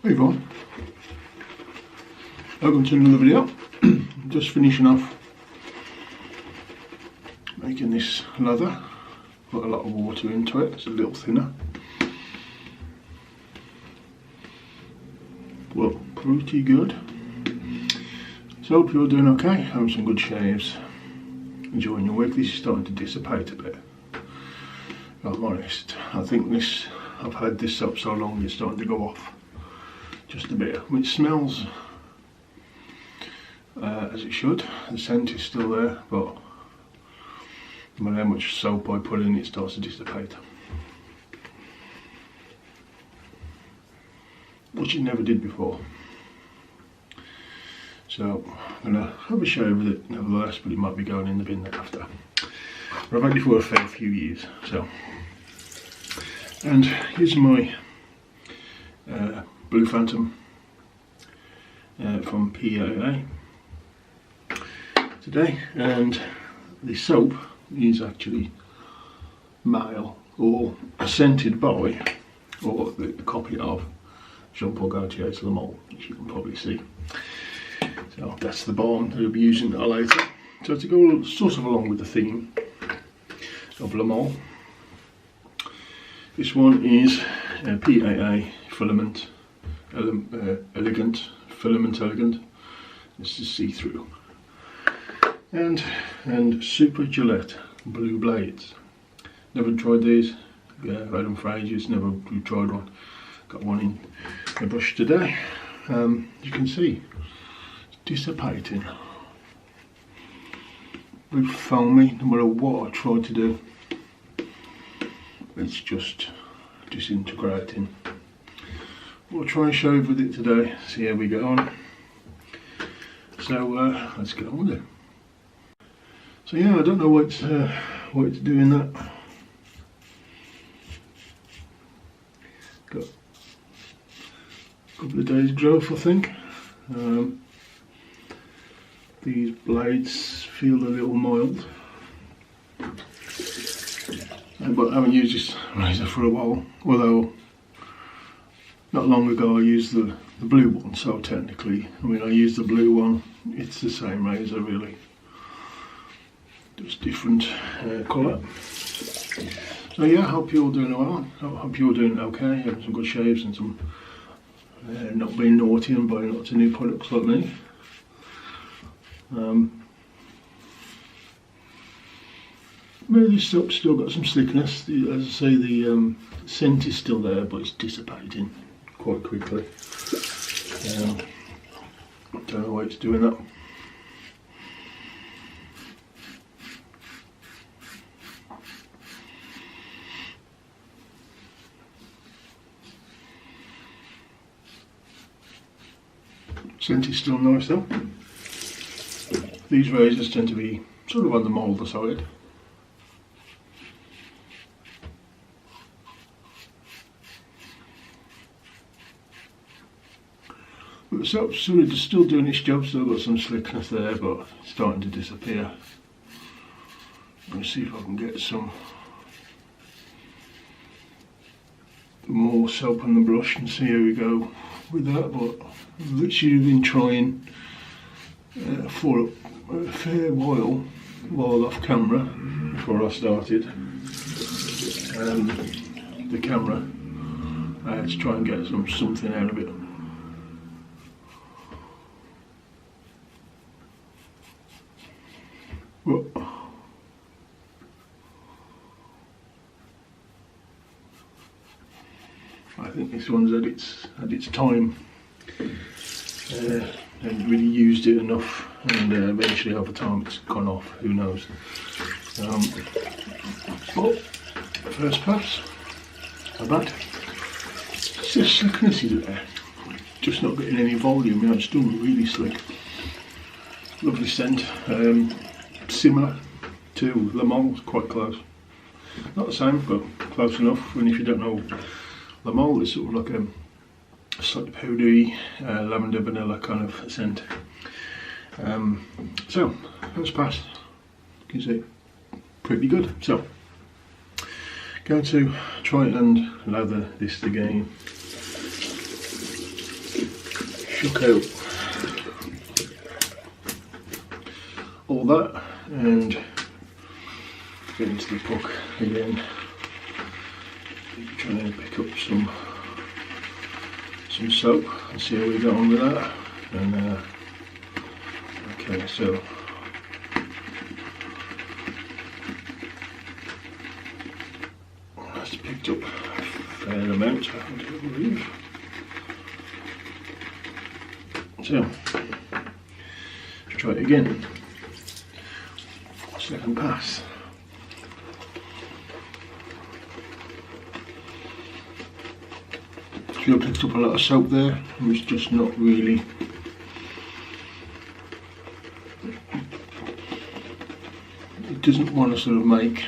Hey everyone, welcome to another video. Just finishing off making this leather. Put a lot of water into it, it's a little thinner. Well, pretty good. So hope you're doing okay, having some good shaves, enjoying your week. This is starting to dissipate a bit. If I'm honest, I think I've had this soap so long it's starting to go off just a bit. I mean, it smells as it should. The scent is still there, but no matter how much soap I put in, it starts to dissipate, which it never did before. So I'm going to have a shave with it nevertheless, but it might be going in the bin after. But I've had it for a fair few years. So, and here's my Blue Phantom from PAA today, and the soap is actually Male, or scented by, or the copy of Jean-Paul Gaultier's Le Male, as you can probably see. So that's the balm that I'll be using later. So to go sort of along with the theme of Le Male, this one is PAA Filament Elegant. Filament Elegant. This is see-through. And Super Gillette Blue Blades. Never tried these. Yeah, I've had them for ages. Never tried one. Got one in the brush today. You can see it's dissipating. Very foamy. No matter what I try to do, it's just disintegrating. We'll try and shave with it today, see how we get on. So let's get on with it. So yeah, I don't know why it's doing that. Got a couple of days growth, I think. These blades feel a little mild. But I haven't used this razor for a while, although not long ago I used the blue one, so technically, I mean, I used the blue one, it's the same razor really, just different colour. So yeah, I hope you're all doing well. I hope you're doing okay, having some good shaves and some not being naughty and buying lots of new products like me. Maybe this soap's still got some slickness. As I say, the scent is still there, but it's dissipating quite quickly. Don't know why it's doing that. Scent is still nice though. These razors tend to be sort of on the milder side. But the soap's sort of still doing its job, still got some slickness there, but it's starting to disappear. I'm going to see if I can get some more soap on the brush and see how we go with that. But I've literally been trying for a fair while off camera before I started. The camera, I had to try and get something out of it. But I think this one's had its time, and really used it enough, and eventually over time it's gone off. Who knows? But first pass, not bad. It's just slickness is there, just not getting any volume. You know, it's still really slick. Lovely scent. Similar to Le Male, quite close. Not the same, but close enough. And if you don't know Le Male, it's sort of like a slightly powdery, lavender vanilla kind of scent. So, first pass, you can see, pretty good. So, going to try and lather this again. shook out all that and get into the puck again, trying to pick up some soap and see how we get on with that. And okay, so that's picked up a fair amount, I believe. So let's try it again. Second pass. So I picked up a lot of soap there. It's just not really. It doesn't want to sort of make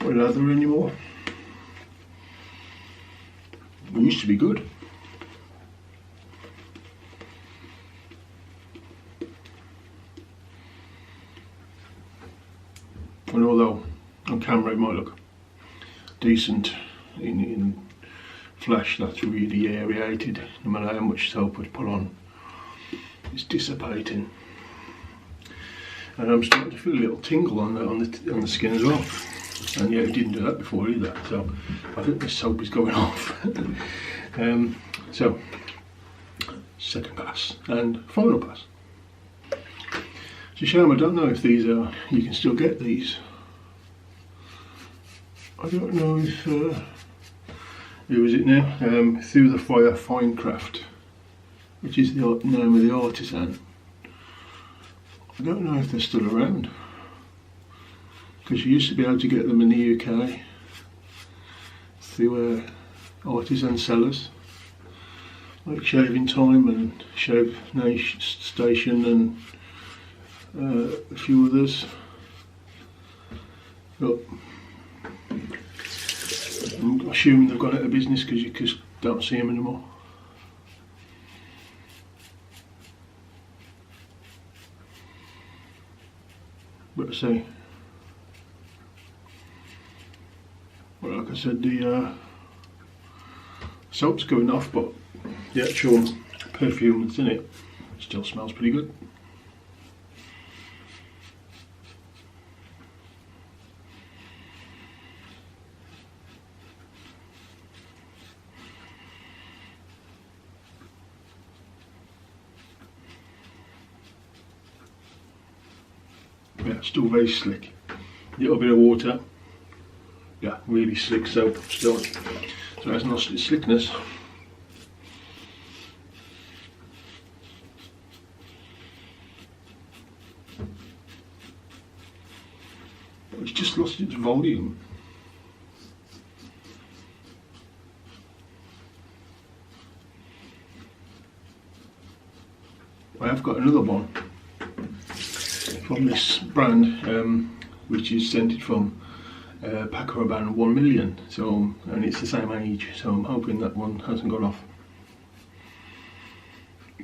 leather anymore. It used to be good. And although on camera it might look decent, in flash that's really aerated. No matter how much soap I put on, it's dissipating. And I'm starting to feel a little tingle on the skin as well. And yeah, it didn't do that before either. So I think this soap is going off. So second pass and final pass. It's a shame I don't know if these are, you can still get these. I don't know if, who is it now? Through the Fire Finecraft, which is the name of the artisan. I don't know if they're still around, because you used to be able to get them in the UK through artisan sellers like Shaving Time and Shave Station and a few others. But I'm assuming they've gone out of business because you just don't see them anymore. But I say, well, like I said, the soap's going off, but the actual perfume that's in it still smells pretty good. Yeah, still very slick. A little bit of water. Yeah, really slick soap still. So it hasn't lost its slickness. It's just lost its volume. I have got another one from this brand, which is scented from PAA 1 million, so, and it's the same age, so I'm hoping that one hasn't gone off.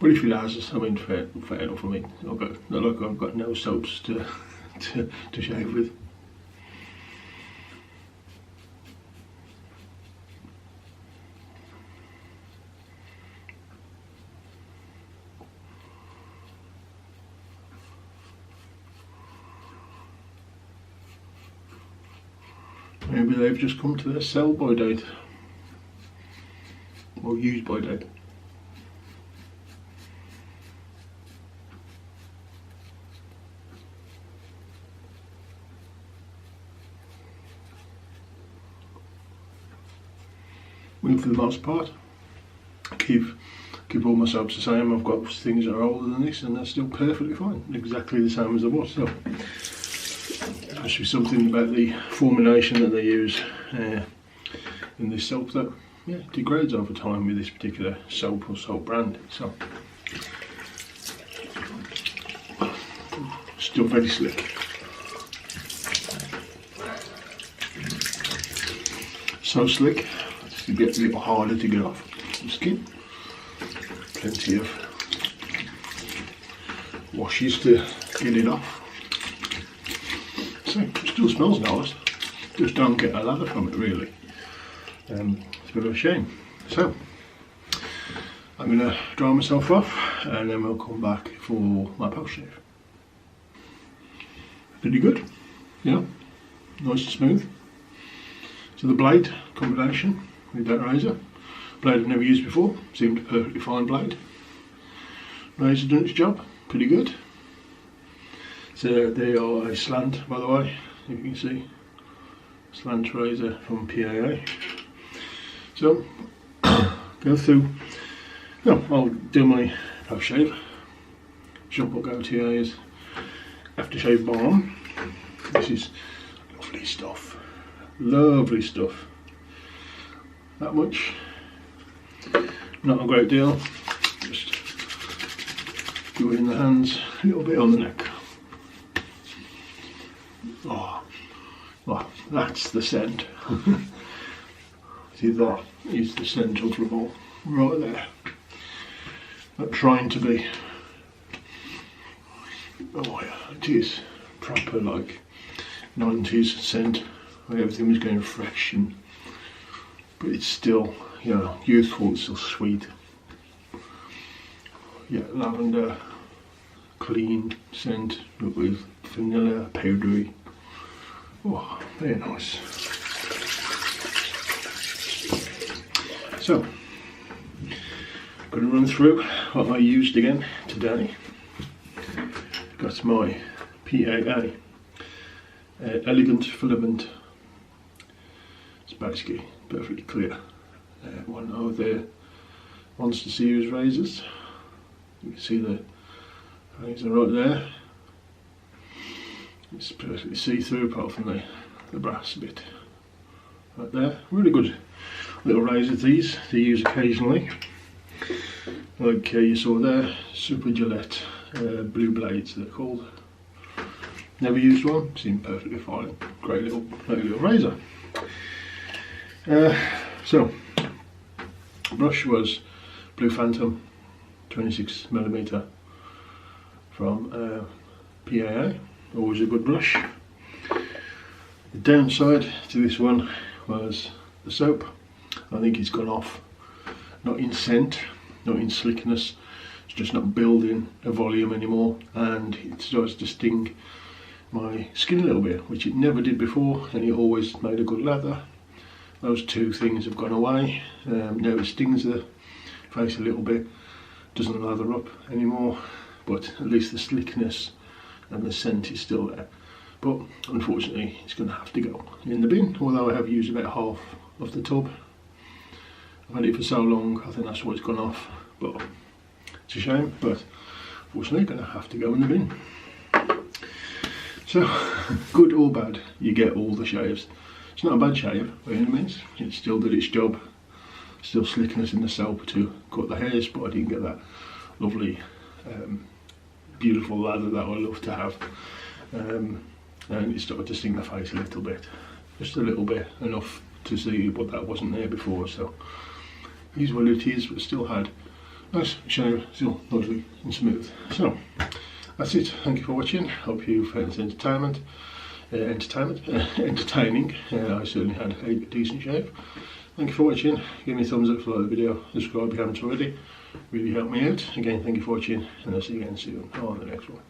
But if it has, I mean, fair enough. I mean, not like I've got no soaps to shave with. Maybe they've just come to their sell by date, or use by date. I mean, for the most part, I keep all my soaps the same. I've got things that are older than this and they're still perfectly fine, exactly the same as they was. So there must be something about the formulation that they use in this soap that, yeah, degrades over time with this particular soap or soap brand. So still very slick. So slick, it gets a little harder to get off the skin. Plenty of washes to get it off. So it still smells nice, just don't get a lather from it really. It's a bit of a shame. So I'm going to dry myself off and then we'll come back for my post shave. Pretty good, yeah, nice and smooth. So the blade combination with that razor, blade I've never used before, seemed a perfectly fine blade. Razor done its job, pretty good. So they are a slant, by the way, if you can see, slant razor from PAA. So go through. No, I'll do my post shave. Shampoo go-to here is aftershave balm. This is lovely stuff. Lovely stuff. That much. Not a great deal. Just do it in the hands, a little bit on the neck. Oh, well, that's the scent. See, that is the scent of the ball right there. Not trying to be. Oh yeah, it is proper like 90s scent where everything was going fresh, and but it's still, you know, youthful, it's still sweet. Yeah, lavender, clean scent with vanilla, powdery. Oh, very nice. So, I'm going to run through what I used again today. Got my PAA Elegant Filament. It's basically perfectly clear. One of the Monster Series razors. You can see the razor right there. It's perfectly see-through apart from the brass bit right there. Really good little razors these to use occasionally. Like you saw there, Super Gillette blue blades they're called. Never used one, seemed perfectly fine. Great little razor. So, brush was Blue Phantom 26mm from PAA. Always a good brush. The downside to this one was the soap. I think it's gone off. Not in scent, not in slickness. It's just not building a volume anymore, and it starts to sting my skin a little bit, which it never did before, and it always made a good lather. Those two things have gone away. Now it stings the face a little bit, doesn't lather up anymore, but at least the slickness and the scent is still there. But unfortunately it's going to have to go in the bin, although I have used about half of the tub. I've had it for so long, I think that's why it's gone off, but it's a shame, but unfortunately going to have to go in the bin. So, good or bad, you get all the shaves. It's not a bad shave by any means, it still did its job. Still slickness in the soap to cut the hairs, but I didn't get that lovely beautiful lather that I love to have. And it started to sting the face a little bit. Just a little bit, enough to see what that wasn't there before, so it is what it is, but still had nice shave, still lovely and smooth. So that's it. Thank you for watching. Hope you found this entertaining. I certainly had a decent shave. Thank you for watching. Give me a thumbs up if you like the video. Subscribe if you haven't already. Really helped me out. Again, thank you for watching, and I'll see you again soon on the next one.